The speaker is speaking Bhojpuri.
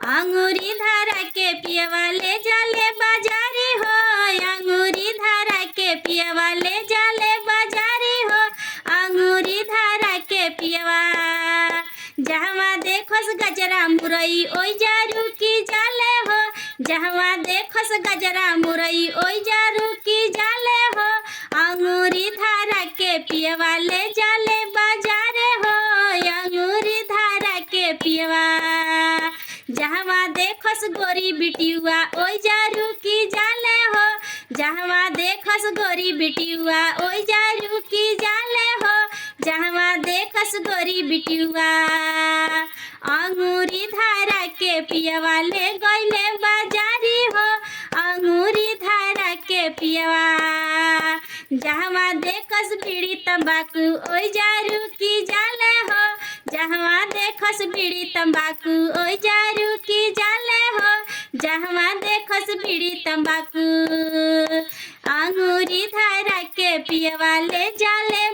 अंगूरी धारा के पियवा ले जाले बाजारी हो, अंगूरी धारा के पियवा ले जाले बाजारी हो, अंगूरी धारा के पियवा। जहवा देखोस गजरा मुरई ओई जारू की जाले हो, जहवा देखोस गजरा मुरई ओई जारू की जाले हो, अंगूरी धारा के पियवा ले जाले बाजारे हो, अंगूरी धारा के पियवा। जहवा देखोस गोरी बिटियुआ ओई जारू की जाले हो, जहवा देखोस गोरी बिटियुआ ओई जारू की जाले हो, जहवा देखोस गोरी बिटियुआ। अंगूरी धारा के पियवा ले गइले बाजारी हो, अंगूरी धारा के पियवा। जहवा देखस बीड़ी तंबाकू ओई जारू की जाले हो, जहवा देखस बीड़ी तंबाकू ओई जारू की जाले हो, जहवा देखस बीड़ी तंबाकू। अंगूरी धारा के पियवा ले जाले